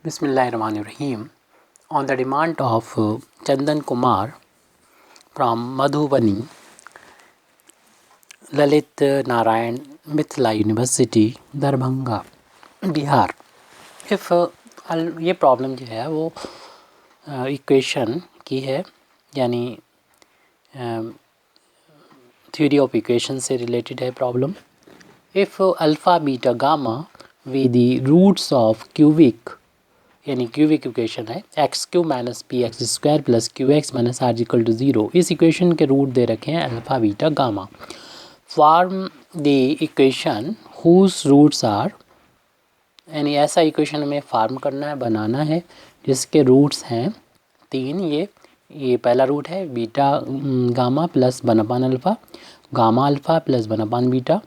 Bismillahirrahmanirrahim. On the demand of Chandan Kumar from Madhubani, Lalit Narayan Mithila University, Darbhanga, Bihar. If ये problem जो है वो equation की है, यानी थ्योरी ऑफ इक्वेशन से रिलेटेड है problem. If alpha beta gamma be the roots of cubic, यानी क्यूबिक इक्वेशन है x cube minus p x square plus q x minus r equal to zero. इस equation के root दे रखे हैं alpha beta gamma. Form the equation whose roots are, यानी ऐसा equation हमें फार्म करना है, बनाना है, जिसके रूट्स हैं 3. ये पहला रूट है beta gamma plus one upon alpha, gamma alpha plus one upon beta,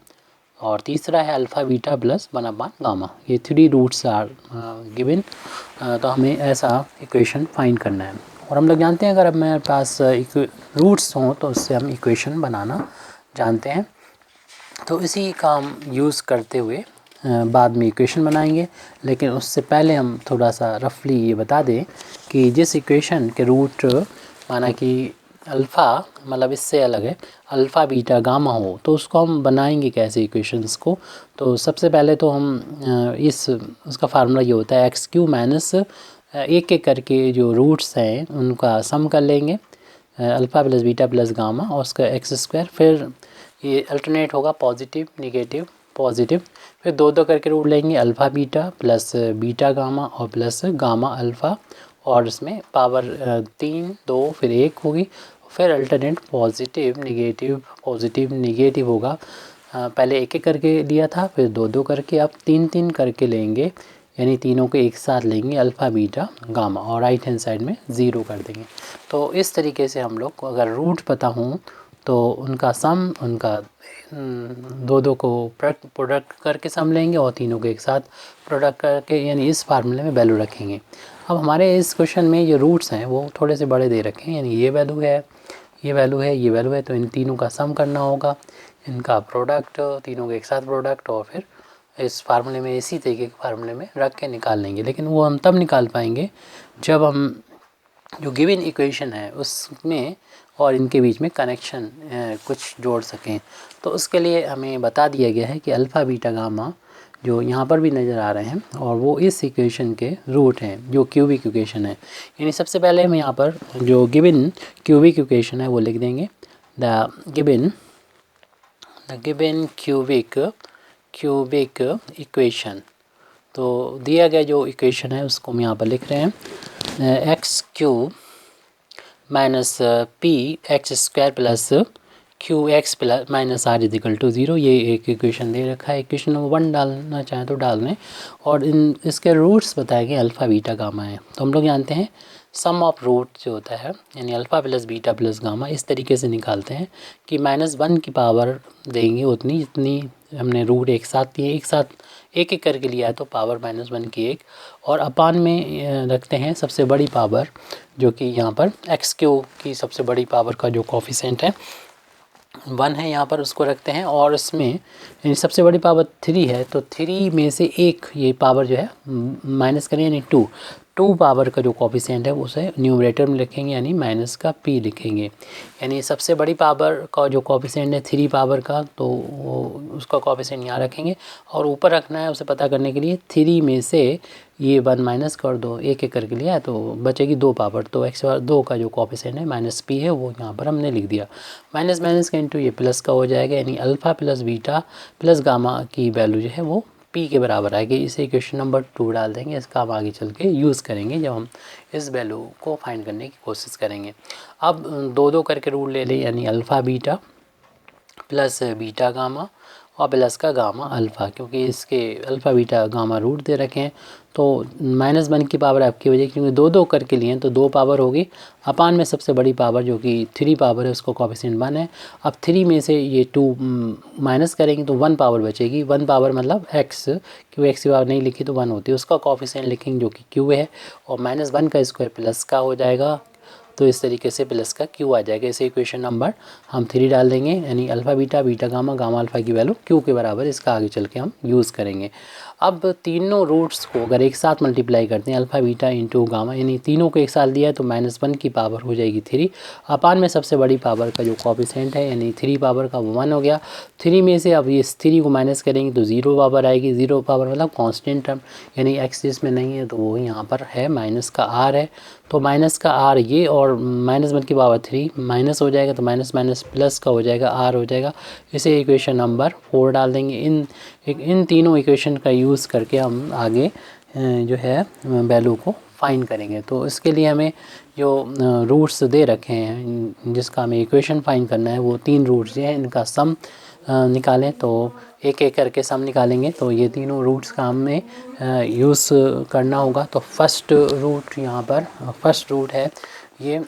और तीसरा है alpha beta plus one upon gamma. ये 3 रूट्स आर गिवन. तो हमें ऐसा इक्वेशन फाइंड करना है. और हम लोग जानते हैं अगर हमारे पास रूट्स हों तो उससे हम इक्वेशन बनाना जानते हैं. तो इसी का हम यूज़ करते हुए बाद में इक्वेशन बनाएंगे. लेकिन उससे पहले हम थोड़ा सा रफली ये बता दें कि जिस इक्वेशन के रूट माना कि अल्फ़ा मतलब इससे अलग है, अल्फ़ा बीटा गामा हो, तो उसको हम बनाएंगे कैसे इक्वेशंस को. तो सबसे पहले तो हम उसका फार्मूला ये होता है एक्स क्यू माइनस एक एक करके जो रूट्स हैं उनका सम कर लेंगे, alpha plus beta plus gamma, और उसका एक्स स्क्वायर. फिर ये अल्टरनेट होगा पॉजिटिव निगेटिव पॉजिटिव. फिर दो दो करके रूट लेंगे, alpha beta plus beta gamma और प्लस गामा अल्फ़ा, और इसमें पावर 3 2 फिर 1 होगी. फिर अल्टरनेट पॉजिटिव निगेटिव होगा. पहले एक एक करके लिया था, फिर दो दो करके, अब 3 3 करके लेंगे, यानी तीनों को एक साथ लेंगे अल्फ़ा बीटा गामा, और राइट हैंड साइड में 0 कर देंगे. तो इस तरीके से हम लोग को अगर रूट पता हों तो उनका सम, उनका दो दो को प्रोडक्ट करके सम लेंगे और तीनों को एक साथ प्रोडक्ट करके, यानी इस फार्मूले में वैल्यू रखेंगे. अब हमारे इस क्वेश्चन में ये रूट्स हैं वो थोड़े से बड़े दे रखे हैं, यानी ये वैल्यू है, ये वैल्यू है, ये वैल्यू है. तो इन तीनों का सम करना होगा, इनका प्रोडक्ट, तीनों के एक साथ प्रोडक्ट, और फिर इस फार्मूले में इसी तरीके के फार्मूले में रख के निकाल लेंगे. लेकिन वो हम तब निकाल पाएंगे जब हम जो गिवन इक्वेशन है उसमें और इनके बीच में कनेक्शन कुछ जोड़ सकें. तो उसके लिए हमें बता दिया गया है कि अल्फ़ा बीटा गामा जो यहाँ पर भी नज़र आ रहे हैं, और वो इस इक्वेशन के रूट हैं जो क्यूबिक इक्वेशन है. यानी सबसे पहले हम यहाँ पर जो गिवन क्यूबिक इक्वेशन है वो लिख देंगे. The given cubic equation. तो दिया गया जो इक्वेशन है उसको हम यहाँ पर लिख रहे हैं x cube minus p x square plus q x plus minus r equal to zero. ये एक इक्वेशन दे रखा है. इक्वेशन नंबर 1 डालना चाहें तो डाल दें, और इसके रूट्स बताए गए अल्फ़ा बीटा गामा है. तो हम लोग जानते हैं सम ऑफ रूट जो होता है, यानी alpha plus beta plus gamma, इस तरीके से निकालते हैं कि -1 की पावर देंगे उतनी जितनी हमने रूट एक साथ दिए, एक साथ एक एक करके लिया है तो पावर -1 की 1, और अपान में रखते हैं सबसे बड़ी पावर जो कि यहाँ पर एक्स क्यूब की सबसे बड़ी पावर का जो कोफिशिएंट है 1 है यहाँ पर, उसको रखते हैं. और इसमें यानी सबसे बड़ी पावर 3 है, तो 3 में से एक ये पावर जो है माइनस करें, यानी 2 पावर का जो कोफिशिएंट है उसे न्यूमरेटर में लिखेंगे, यानी माइनस का p लिखेंगे. यानी सबसे बड़ी पावर का जो कोफिशिएंट है 3 पावर का, तो उसका कोफिशिएंट यहाँ रखेंगे, और ऊपर रखना है उसे पता करने के लिए 3 में से ये 1 माइनस कर दो, एक एक करके लिया है तो बचेगी 2 पावर. तो x बार 2 का जो कोफिशिएंट है माइनस p है वो यहाँ पर हमने लिख दिया. माइनस माइनस का इंटू ये प्लस का हो जाएगा, यानी alpha plus beta plus gamma की वैल्यू जो है वो p के बराबर आएगी. इसे इक्वेशन नंबर 2 डाल देंगे. इसका हम आगे चल के यूज़ करेंगे जब हम इस वैल्यू को फाइंड करने की कोशिश करेंगे. अब दो दो करके रूट ले लें, यानी alpha beta plus beta gamma और प्लस का गामा अल्फ़ा, क्योंकि इसके अल्फ़ा बीटा गामा रूट दे रखे हैं. तो -1 की पावर आपकी वजह, क्योंकि दो दो करके लिए हैं तो 2 पावर होगी, अपान में सबसे बड़ी पावर जो कि 3 पावर है उसको कोफिशिएंट 1 है. अब 3 में से ये 2 माइनस करेंगे तो 1 पावर बचेगी. 1 पावर मतलब x, क्यों x की पावर नहीं लिखी तो 1 होती है, उसका कोफिशिएंट लिखेंगे जो कि q है, और -1 का स्क्वायर प्लस का हो जाएगा. तो इस तरीके से प्लस का q आ जाएगा. इसे इक्वेशन नंबर हम 3 डाल देंगे, यानी alpha beta beta gamma gamma alpha की वैल्यू q के बराबर. इसका आगे चल के हम यूज़ करेंगे. अब तीनों रूट्स को अगर एक साथ मल्टीप्लाई करते हैं अल्फ़ा बीटा इंटू गामा, यानी तीनों को एक साथ दिया है तो -1 की पावर हो जाएगी 3 अपान में सबसे बड़ी पावर का जो कोफिशिएंट है यानी 3 पावर का 1 हो गया। 3 में से अब इस 3 को माइनस करेंगे तो 0 पावर आएगी। 0 पावर मतलब कांस्टेंट टर्म, यानी एक्स जिसमें नहीं है तो वो यहाँ पर है, माइनस का आर है तो माइनस का आर ये, और -1 की पावर 3 माइनस हो जाएगा तो माइनस माइनस प्लस का हो जाएगा, आर हो जाएगा। इसे इक्वेशन नंबर 4 डाल देंगे। इन तीनों इक्वेशन का यूज़ करके हम आगे जो है वैल्यू को फाइंड करेंगे। तो इसके लिए हमें जो रूट्स दे रखे हैं जिसका हमें इक्वेशन फाइंड करना है, वो 3 रूट्स हैं, इनका सम निकालें। तो एक एक करके सम निकालेंगे। तो ये तीनों रूट्स का हमें यूज़ करना होगा। तो फर्स्ट रूट यहाँ पर फर्स्ट रूट है ये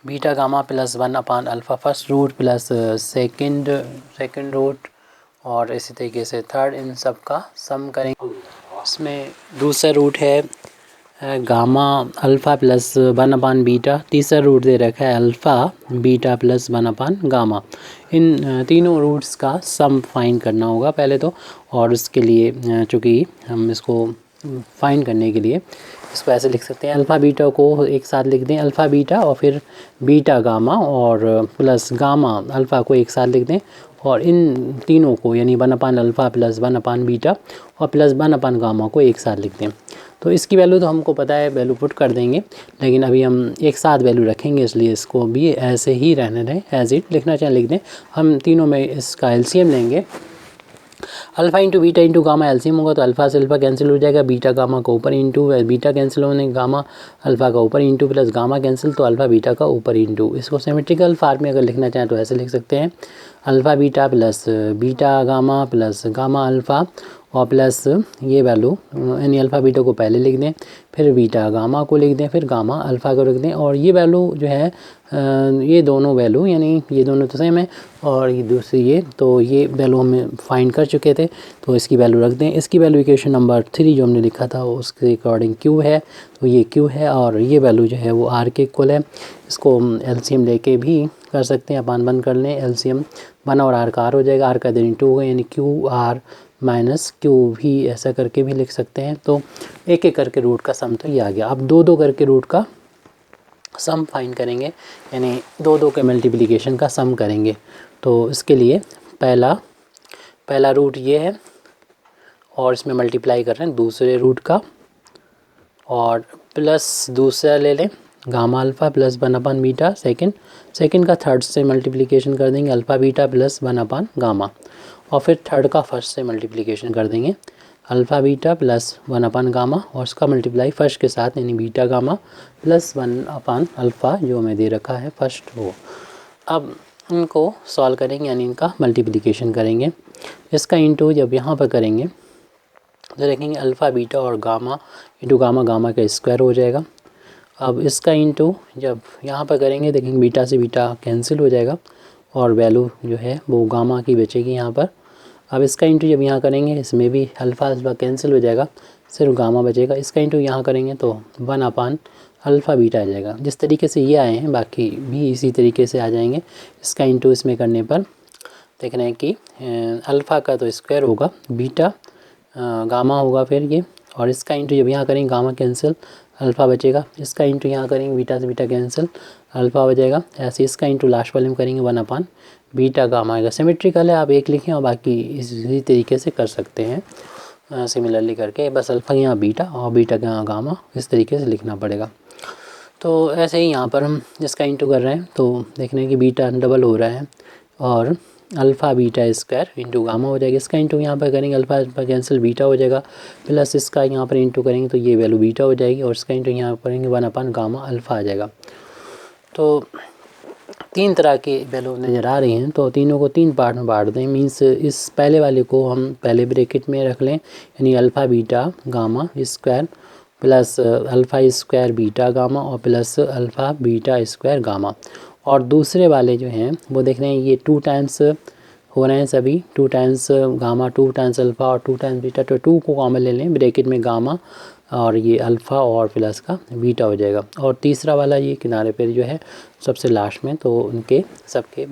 बीटा गामा +1 अपान alpha, first root plus second root, और इसी तरीके से थर्ड, इन सब का सम करेंगे। इसमें दूसरा रूट है गामा अल्फ़ा +1 अपान बीटा, तीसरा रूट दे रखा है अल्फ़ा बीटा +1 अपान गामा। इन तीनों रूट्स का सम फाइंड करना होगा पहले तो, और उसके लिए चूँकि हम इसको फाइंड करने के लिए इसको ऐसे लिख सकते हैं, अल्फ़ा बीटा को एक साथ लिख दें अल्फ़ा बीटा, और फिर बीटा गामा और प्लस गामा अल्फ़ा को एक साथ लिख दें, और इन तीनों को यानी 1 अपान अल्फ़ा +1 अपान बीटा और +1 अपान गामा को एक साथ लिख दें। तो इसकी वैल्यू तो हमको पता है, वैल्यू पुट कर देंगे, लेकिन अभी हम एक साथ वैल्यू रखेंगे इसलिए इसको भी ऐसे ही रहने दें, एज इट लिखना चाहे लिख दें। हम तीनों में इसका एलसीएम लेंगे, alpha into beta into gamma LCM होगा तो अल्फ़ा से अल्फ़ा कैंसिल हो जाएगा, बीटा गामा का ऊपर इंटू बीटा कैंसिल होने गामा अल्फ़ा का ऊपर इंटू प्लस गामा कैंसिल तो अल्फ़ा बीटा का ऊपर इंटू। इसको सिमेट्रिकल फार्म में अगर लिखना चाहें तो ऐसे लिख सकते हैं, alpha beta plus beta gamma plus gamma alpha और प्लस ये वैल्यू यानी अल्फ़ा बीटा को पहले लिख दें, फिर बीटा गामा को लिख दें, फिर गामा अल्फ़ा को लिख दें, और ये वैल्यू जो है ये दोनों वैल्यू यानी ये दोनों तो सेम है, और ये दूसरी ये वैल्यू हमें फाइंड कर चुके थे तो इसकी वैल्यू रख दें। इसकी वैल्यू इक्वेशन नंबर 3 जो हमने लिखा था उसके अकॉर्डिंग क्यू है, तो ये क्यू है, और ये वैल्यू जो है वो आर के इक्वल है। इसको एलसीएम लेके भी कर सकते हैं, अपान बंद कर लें, एलसीएम 1 और आर का आर हो जाएगा, आर का दिन 2 होगा, यानी क्यू आर माइनस क्यू भी ऐसा करके भी लिख सकते हैं। तो एक एक करके रूट का सम तो ये आ गया। अब दो दो करके रूट का सम फाइंड करेंगे, यानी दो दो के मल्टीप्लिकेशन का सम करेंगे। तो इसके लिए पहला रूट ये है, और इसमें मल्टीप्लाई कर रहे हैं दूसरे रूट का, और प्लस दूसरा ले लें गामा अल्फ़ा +1 अपान बीटा, सेकंड का थर्ड से मल्टीप्लिकेशन कर देंगे अल्फ़ा बीटा +1 अपान गामा, और फिर थर्ड का फर्स्ट से मल्टीप्लिकेशन कर देंगे अल्फ़ा बीटा +1 अपान गामा, और उसका मल्टीप्लाई फर्स्ट के साथ यानी बीटा गामा +1 अपान अल्फ़ा जो हमें दे रखा है फर्स्ट वो। अब इनको सॉल्व करेंगे यानी इनका मल्टीप्लिकेशन करेंगे। इसका इंटू जब यहाँ पर करेंगे तो देखेंगे अल्फ़ा बीटा और गामा इंटू गामा का स्क्वायर हो जाएगा। अब इसका इंटू जब यहाँ पर करेंगे देखेंगे बीटा से बीटा कैंसिल हो जाएगा, और वैल्यू जो है वो गामा की बचेगी यहाँ पर। अब इसका इंटू जब यहाँ करेंगे इसमें भी अल्फ़ा कैंसिल हो जाएगा, सिर्फ गामा बचेगा। इसका इंटू यहाँ करेंगे तो 1 अपान अल्फ़ा बीटा आ जाएगा। जिस तरीके से ये आए हैं बाकी भी इसी तरीके से आ जाएंगे। इसका इंटू इसमें करने पर देख रहे हैं कि अल्फ़ा का तो स्क्वायर होगा, बीटा गामा होगा फिर ये, और इसका इंटू जब यहाँ करेंगे गामा कैंसिल अल्फ़ा बचेगा, इसका इंटू यहाँ करेंगे बीटा से बीटा कैंसिल अल्फ़ा बचेगा। ऐसे इसका इंटू लास्ट वाले में करेंगे 1 अपान बीटा गामा आएगा। सिमेट्रिकल है, आप एक लिखें और बाकी इसी तरीके से कर सकते हैं सिमिलरली करके, बस अल्फ़ा यहाँ बीटा और बीटा यहाँ गामा इस तरीके से लिखना पड़ेगा। तो ऐसे ही यहाँ पर हम इसका इंटू कर रहे हैं तो देख रहे हैं कि बीटा डबल हो रहा है, और alpha beta square into gamma हो जाएगा। इसका इंटू यहाँ पर करेंगे अल्फ़ा कैंसिल बीटा हो जाएगा, प्लस इसका यहाँ पर इंटू करेंगे तो ये वैल्यू बीटा हो जाएगी, और इसका इंटू यहाँ करेंगे 1 अपान गामा अल्फ़ा आ जाएगा। तो 3 तरह के वैल्यू नज़र आ रही हैं, तो तीनों को 3 पार्ट में बांट दें। मीन्स इस पहले वाले को हम पहले ब्रैकेट में रख लें, यानी alpha beta gamma square plus alpha square beta gamma और plus alpha beta square gamma. और दूसरे वाले जो हैं वो देख रहे हैं ये 2 टाइम्स हो रहे हैं सभी, 2 टाइम्स गामा 2 टाइम्स अल्फ़ा और 2 टाइम्स बीटा, तो 2 को कॉमन ले लें, ब्रैकेट में गामा और ये अल्फ़ा और प्लस का बीटा हो जाएगा। और तीसरा वाला ये किनारे पर जो है सबसे लास्ट में, तो उनके सबके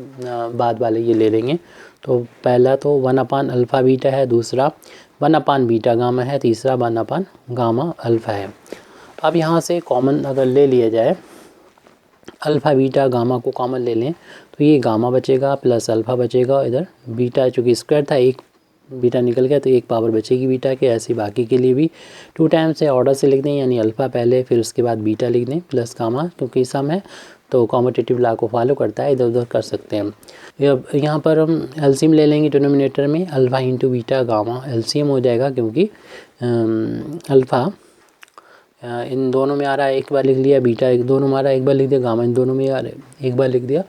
बाद वाले ये ले लेंगे, तो पहला तो 1 अपान अल्फ़ा बीटा है, दूसरा 1 अपान बीटा गामा है, तीसरा 1 अपान गामा अल्फ़ा है। अब यहाँ से कॉमन अगर ले लिया जाए, अल्फ़ा बीटा गामा को कॉमन ले लें तो ये गामा बचेगा प्लस अल्फ़ा बचेगा, इधर बीटा चूँकि स्क्वायर था एक बीटा निकल गया तो एक पावर बचेगी बीटा के। ऐसे बाकी के लिए भी 2 टाइम्स से ऑर्डर से लिख दें, यानी अल्फ़ा पहले फिर उसके बाद बीटा लिख दें प्लस गामा, क्योंकि सम है तो कॉम्यूटेटिव लॉ को फॉलो करता है, इधर उधर कर सकते हैं। यहाँ पर हम एलसीएम ले लेंगे डिनोमिनेटर में, alpha into beta gamma LCM हो जाएगा, क्योंकि अल्फ़ा इन दोनों में आ रहा है एक बार लिख लिया, बीटा एक दोनों में आ रहा है एक बार लिख दिया, गामा इन दोनों में आ रहा है एक बार लिख दिया,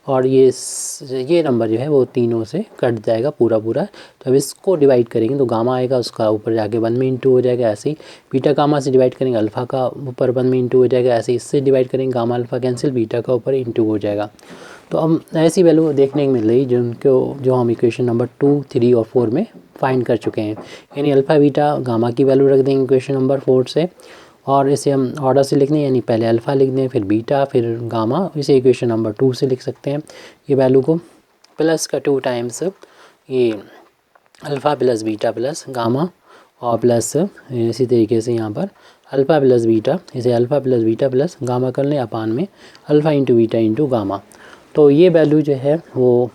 और ये नंबर जो है वो तीनों से कट जाएगा पूरा पूरा। तो अब इसको डिवाइड करेंगे तो गामा आएगा, उसका ऊपर जाके 1 में इंटू हो जाएगा। ऐसे ही बीटा गामा से डिवाइड करेंगे, अल्फ़ा का ऊपर 1 में इंटू हो जाएगा। ऐसे इससे डिवाइड करेंगे, गामा अल्फ़ा कैंसिल, बीटा का ऊपर इंटू हो जाएगा। तो अब ऐसी वैल्यू देखने को मिल रही जो हम इक्वेशन नंबर 2, 3 और 4 में फाइंड कर चुके हैं। यानी अल्फ़ा बीटा गामा की वैल्यू रख देंगे इक्वेशन नंबर 4 से, और इसे हम ऑर्डर से लिख दें, यानी पहले अल्फ़ा लिख दें फिर बीटा फिर गामा, इसे इक्वेशन नंबर 2 से लिख सकते हैं ये वैल्यू को। प्लस का 2 टाइम्स ये alpha plus beta plus gamma, और प्लस इसी तरीके से यहाँ पर अल्फ़ा प्लस बीटा, इसे alpha plus beta plus gamma कर लें अपान में alpha into beta into gamma. तो ये वैल्यू जो है वो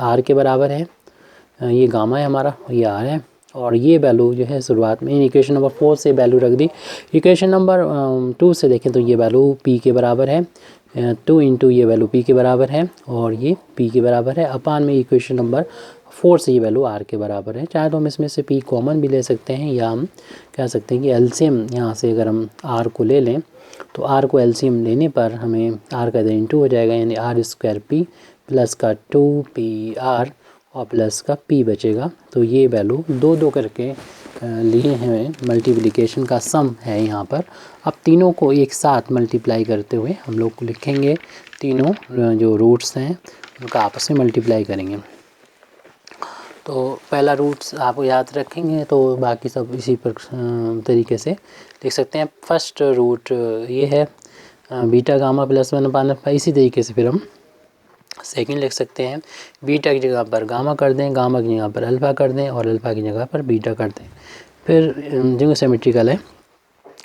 आर के बराबर है, ये गामा है हमारा, ये आर है, और ये वैल्यू जो है शुरुआत में इक्वेशन नंबर 4 से वैल्यू रख दी। इक्वेशन नंबर 2 से देखें तो ये वैल्यू p के बराबर है, 2 इंटू ये वैल्यू p के बराबर है, और ये p के बराबर है अपान में इक्वेशन नंबर 4 से ये वैल्यू r के बराबर है। चाहे तो हम इसमें से p कॉमन भी ले सकते हैं, या हम कह सकते हैं कि एलसीएम यहाँ से अगर हम r को ले लें तो r को एलसीएम लेने पर हमें r का इधर इंटू हो जाएगा, यानी आर स्क्वायर p प्लस का 2pr और प्लस का p बचेगा। तो ये वैल्यू 2 करके लिए हैं, मल्टीप्लिकेशन का सम है यहाँ पर। अब तीनों को एक साथ मल्टीप्लाई करते हुए हम लोग लिखेंगे, तीनों जो रूट्स हैं उनका आपस में मल्टीप्लाई करेंगे। तो पहला रूट्स आप याद रखेंगे तो बाकी सब इसी पर तरीके से लिख सकते हैं। फर्स्ट रूट ये है बीटा गामा प्लस 1 अपान अल्फ़ा। इसी तरीके से फिर हम सेकंड लिख सकते हैं, बीटा की जगह पर गामा कर दें, गामा की जगह पर अल्फ़ा कर दें, और अल्फ़ा की जगह पर बीटा कर दें। फिर जो सिमेट्रिकल है,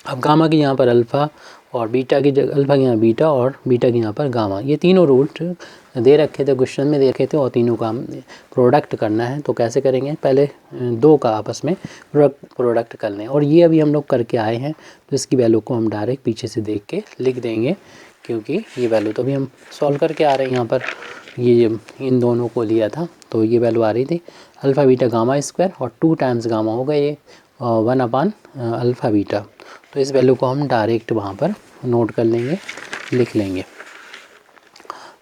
अब गामा की यहाँ पर अल्फ़ा और बीटा की जगह अल्फ़ा की यहाँ बीटा और बीटा की यहाँ पर गामा, ये तीनों रूट दे रखे थे, क्वेश्चन में देखे थे, और तीनों का हम प्रोडक्ट करना है। तो कैसे करेंगे, पहले 2 का आपस में प्रोडक्ट कर लें, और ये अभी हम लोग करके आए हैं तो इसकी वैल्यू को हम डायरेक्ट पीछे से देख के लिख देंगे, क्योंकि ये वैल्यू तो अभी हम सॉल्व करके आ रहे हैं। यहाँ पर ये इन दोनों को लिया था तो ये वैल्यू आ रही थी अल्फ़ा बीटा गामा स्क्वायर, और 2 टाइम्स गामा होगा ये 1 अपान अल्फ़ा बीटा। तो इस वैल्यू को हम डायरेक्ट वहाँ पर नोट कर लेंगे, लिख लेंगे।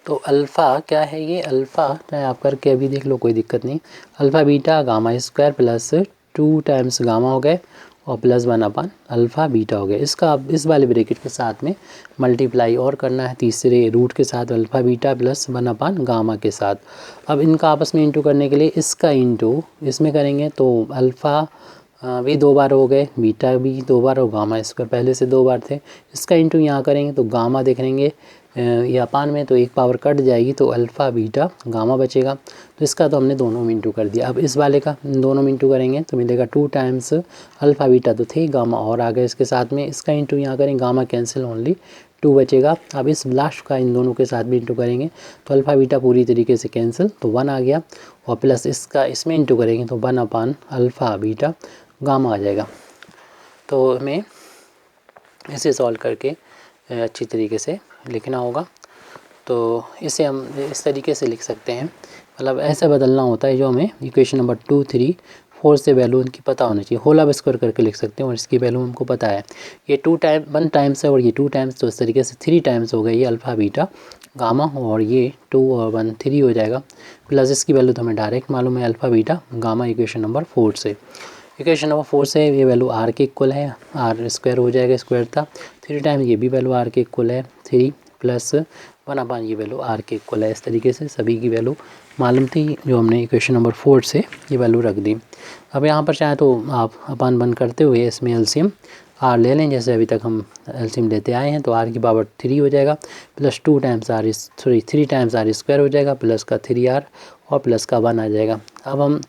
तो अल्फ़ा क्या है, ये अल्फ़ा चाहे आप करके अभी देख लो, कोई दिक्कत नहीं। Alpha beta gamma square plus 2 times gamma हो गए और प्लस 1 अपान अल्फ़ा बीटा हो गया। इसका अब इस वाले ब्रैकेट के साथ में मल्टीप्लाई और करना है तीसरे रूट के साथ, अल्फ़ा बीटा प्लस 1 अपान गामा के साथ। अब इनका आपस में इंटू करने के लिए इसका इंटू इसमें करेंगे, तो अल्फ़ा भी 2 बार हो गए, बीटा भी 2 बार और गामा स्क्वायर पहले से 2 बार थे। इसका इंटू यहाँ करेंगे तो गामा देखेंगे ये अपान में तो एक पावर कट जाएगी, तो अल्फ़ा बीटा गामा बचेगा। तो इसका तो हमने दोनों में इंटू कर दिया। अब इस वाले का दोनों में इंटू करेंगे तो मिलेगा 2 टाइम्स अल्फ़ा बीटा तो थे, गामा और आ गए इसके साथ में, इसका इंटू यहाँ करेंगे, गामा कैंसिल, ओनली 2 बचेगा। अब इस लास्ट का इन दोनों के साथ भी इंटू करेंगे तो अल्फ़ा बीटा पूरी तरीके से कैंसिल, तो 1 आ गया, और प्लस इसका इसमें इंटू करेंगे तो 1 अपान अल्फ़ा बीटा गामा आ जाएगा। तो हमें इसे सॉल्व करके अच्छी तरीके से लिखना होगा। तो इसे हम इस तरीके से लिख सकते हैं, मतलब ऐसे बदलना होता है जो हमें इक्वेशन नंबर 2, 3, 4 से वैल्यू उनकी पता होनी चाहिए। होल अब स्क्वायर करके लिख सकते हैं और इसकी वैल्यू हमको पता है, ये 1 टाइम्स है और ये 2 टाइम्स, तो इस तरीके से 3 टाइम्स हो गई ये अल्फ़ा बीटा गामा, और ये 2 और 1 3 हो जाएगा, प्लस इसकी वैल्यू तो हमें डायरेक्ट मालूम है alpha beta gamma equation number 4 से। इक्वेशन नंबर 4 से ये वैल्यू आर के इक्वल है, आर स्क्वायर हो जाएगा, स्क्वायर था 3 टाइम्स, ये भी वैल्यू आर के इक्वल है 3 प्लस 1 अपान ये वैल्यू आर के इक्वल है। इस तरीके से सभी की वैल्यू मालूम थी जो हमने इक्वेशन नंबर 4 से ये वैल्यू रख दी। अब यहाँ पर चाहे तो आप अपान 1 करते हुए इसमें एलसीएम आर ले लें, जैसे अभी तक हम एलसीएम लेते आए हैं, तो आर की पावर 3 हो जाएगा plus 2 times r three times r square हो जाएगा प्लस का 3r और प्लस का 1 आ जाएगा। अब हम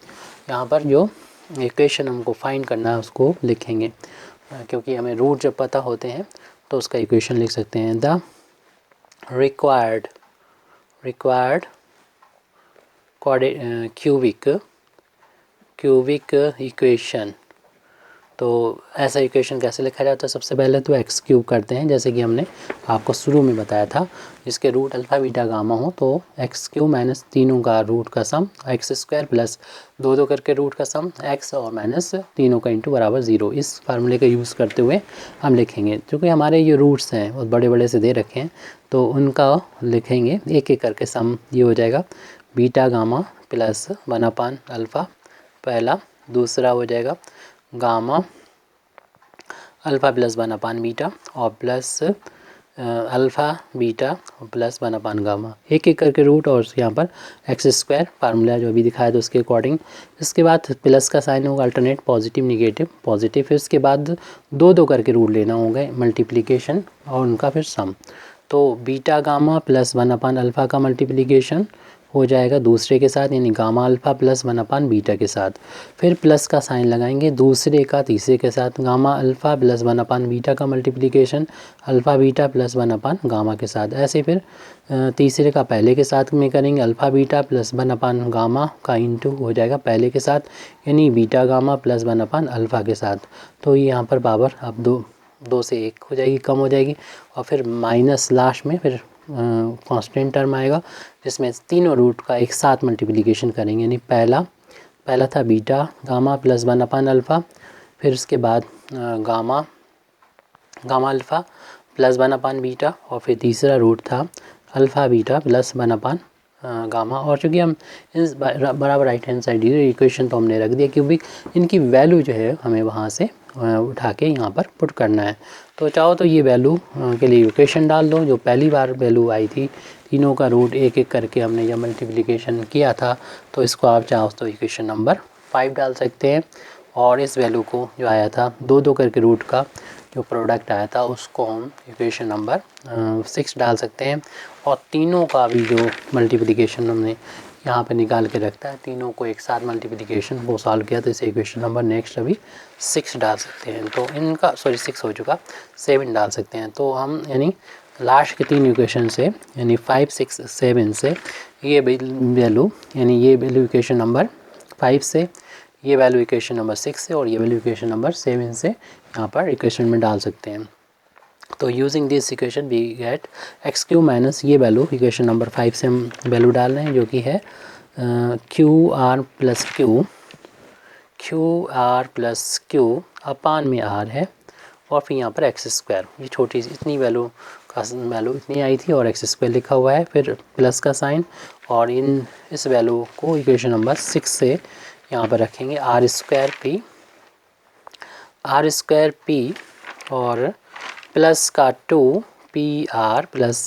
यहाँ पर जो इक्वेशन हमको फाइंड करना है उसको लिखेंगे, क्योंकि हमें रूट जब पता होते हैं तो उसका इक्वेशन लिख सकते हैं। The required cubic equation. तो ऐसा इक्वेशन कैसे लिखा जाता है? सबसे पहले तो एक्स क्यूब करते हैं, जैसे कि हमने आपको शुरू में बताया था, जिसके रूट अल्फ़ा बीटा गामा हो तो एक्स क्यूब माइनस तीनों का रूट का सम एक्स स्क्वायर प्लस 2 करके रूट का सम एक्स और माइनस तीनों का इंटू बराबर 0। इस फार्मूले का यूज़ करते हुए हम लिखेंगे, क्योंकि हमारे ये रूट्स हैं बहुत बड़े बड़े से दे रखे हैं, तो उनका लिखेंगे एक एक करके सम। ये हो जाएगा बीटा गामा प्लस 1/, अल्फ़ा पहला, दूसरा हो जाएगा गामा अल्फ़ा प्लस 1/, बीटा और plus alpha beta plus 1/, gamma, एक एक करके रूट और यहाँ पर एक्स स्क्वायर फार्मूला जो अभी दिखाया था उसके अकॉर्डिंग। इसके बाद प्लस का साइन होगा अल्टरनेट पॉजिटिव निगेटिव पॉजिटिव, फिर उसके बाद 2 करके रूट लेना होगा मल्टीप्लिकेशन और उनका फिर सम। तो बीटा गामा प्लस 1/, अल्फ़ा का मल्टीप्लिकेशन हो जाएगा दूसरे के साथ, यानी गामा अल्फ़ा प्लस 1/, बीटा के साथ, फिर प्लस का साइन लगाएंगे दूसरे का तीसरे के साथ, गामा अल्फ़ा प्लस 1/, बीटा का multiplication alpha beta plus 1/, gamma के साथ। ऐसे फिर तीसरे का पहले के साथ में करेंगे, अल्फ़ा बीटा प्लस 1/, गामा का इंटू हो जाएगा पहले के साथ, यानी बीटा गामा प्लस 1/, अल्फ़ा के साथ। तो ये यहाँ पर पावर अब 2 से 1 हो जाएगी, कम हो जाएगी, और फिर माइनस लास्ट में फिर कांस्टेंट टर्म आएगा, जिसमें तीनों रूट का एक साथ मल्टीप्लिकेशन करेंगे, यानी पहला था बीटा गामा प्लस 1/, अल्फ़ा, फिर उसके बाद गामा अल्फ़ा प्लस 1/, बीटा, और फिर तीसरा रूट था अल्फ़ा बीटा प्लस 1/, गामा। और चूँकि हम इस बराबर राइट हैंड साइड इक्वेशन तो हमने रख दिया, क्योंकि इनकी वैल्यू जो है हमें वहाँ से उठा के यहाँ पर पुट करना है। तो चाहो तो ये वैल्यू के लिए इक्वेशन डाल दो, जो पहली बार वैल्यू आई थी तीनों का रूट एक एक करके हमने जब मल्टीप्लिकेशन किया था, तो इसको आप चाहो तो इक्वेशन नंबर 5 डाल सकते हैं, और इस वैल्यू को जो आया था 2 करके रूट का जो प्रोडक्ट आया था उसको हम इक्वेशन नंबर 6 डाल सकते हैं। और तीनों का भी जो मल्टीप्लिकेशन हमने यहाँ पे निकाल के रखता है, तीनों को एक साथ मल्टीप्लिकेशन वो सॉल्व किया, तो इसे इक्वेशन नंबर नेक्स्ट अभी 6 डाल सकते हैं। तो इनका 6 हो चुका, 7 डाल सकते हैं। तो हम यानी लास्ट के 3 इक्वेशन से, यानी 5, 6, 7 से ये वैल्यू, यानी ये वैल्यू इक्वेशन नंबर 5 से, ये वैल्यू इक्वेशन नंबर 6 से, और ये वैल्यू इक्वेशन नंबर 7 से यहाँ पर इक्वेशन में डाल सकते हैं। तो using this equation we get x cube minus ये वैल्यू इक्वेशन नंबर 5 से हम वैल्यू डाल रहे हैं, जो कि है क्यू आर प्लस क्यू अपान में आर है, और फिर यहाँ पर एक्स स्क्वायर, ये छोटी सी इतनी वैल्यू इतनी आई थी और एक्स स्क्वायर लिखा हुआ है, फिर प्लस का साइन, और इस वैल्यू को इक्वेशन नंबर 6 से यहाँ पर रखेंगे आर स्क्वायर पी और प्लस का 2pr प्लस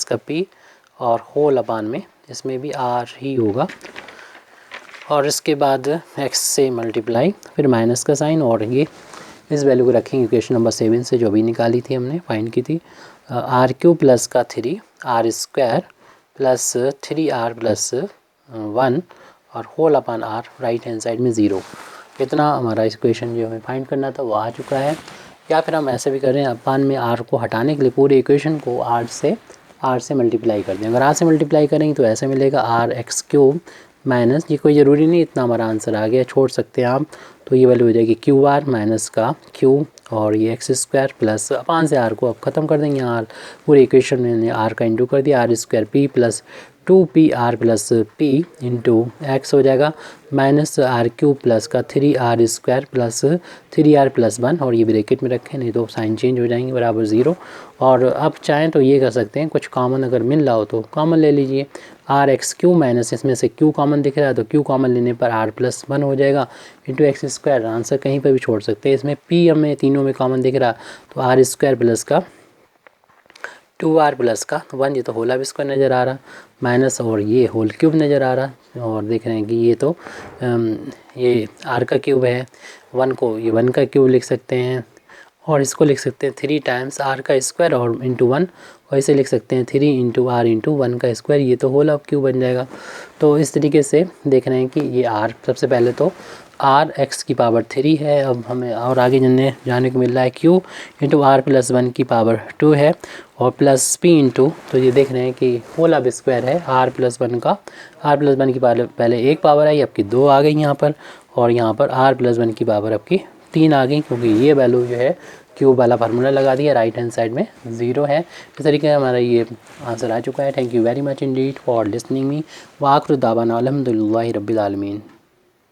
का p और होल अपान में इसमें भी r ही होगा, और इसके बाद x से मल्टीप्लाई, फिर माइनस का साइन, और ये इस वैल्यू को रखेंगे इक्वेशन नंबर 7 से जो भी निकाली थी हमने फाइंड की थी, r³ प्लस का 3 r square plus 3r plus 1 और whole upon r right hand side में 0। इतना हमारा इक्वेशन जो हमें फाइंड करना था वो आ चुका है। या फिर हम ऐसे भी कर रहे हैं, अपान में r को हटाने के लिए पूरे इक्वेशन को r से मल्टीप्लाई कर दें। अगर r से मल्टीप्लाई करेंगे तो ऐसे मिलेगा r³ माइनस, ये कोई ज़रूरी नहीं इतना हमारा आंसर आ गया, छोड़ सकते हैं आप, तो ये वैल्यू हो जाएगी QR माइनस का Q और ये एक्स स्क्वायर प्लस अपान से r को अब ख़त्म कर देंगे, r पूरे इक्वेशन में r का इंटू कर दिया, r square p plus 2pr plus p into x हो जाएगा माइनस r³ प्लस का 3r square plus 3r plus 1, और ये ब्रैकेट में रखें नहीं तो साइन चेंज हो जाएंगे बराबर 0। और अब चाहें तो ये कर सकते हैं, कुछ कॉमन अगर मिल रहा हो तो कॉमन ले लीजिए, r³ माइनस इसमें से q कॉमन दिख रहा है तो q कॉमन लेने पर r प्लस 1 हो जाएगा इंटू एक्स स्क्वायर। आंसर कहीं पर भी छोड़ सकते हैं, इसमें p हमें तीनों में कॉमन दिख रहा तो r स्क्वायर प्लस का 2r प्लस का 1, ये तो होल स्क्वायर नज़र आ रहा, माइनस और ये होल क्यूब नज़र आ रहा, और देख रहे हैं कि ये तो ये r का क्यूब है, 1 को ये 1 का क्यूब लिख सकते हैं, और इसको लिख सकते हैं 3 टाइम्स r का स्क्वायर और इंटू 1, और इसे लिख सकते हैं 3 इंटू r इंटू 1 का स्क्वायर, ये तो होल क्यूब बन जाएगा। तो इस तरीके से देख रहे हैं कि ये r सबसे पहले तो r x की पावर 3 है, अब हमें और आगे जाने को मिल रहा है q इंटू r प्लस 1 की पावर 2 है, और प्लस p इंटू, तो ये देख रहे हैं कि होल अब स्क्वायर है r प्लस 1 का, r प्लस 1 की पहले एक पावर आई, आपकी 2 आ गई यहाँ पर, और यहाँ पर r प्लस 1 की पावर आपकी 3 आ गई, क्योंकि ये वैल्यू जो है क्यूब वाला फार्मूला लगा दिया, राइट हैंड साइड में 0 है। इस तरीके से हमारा ये आंसर आ चुका है। Thank you very much Indeed for listening me. व आखिर दावाना अल्हम्दुलिल्लाहि रब्बिल आलमीन।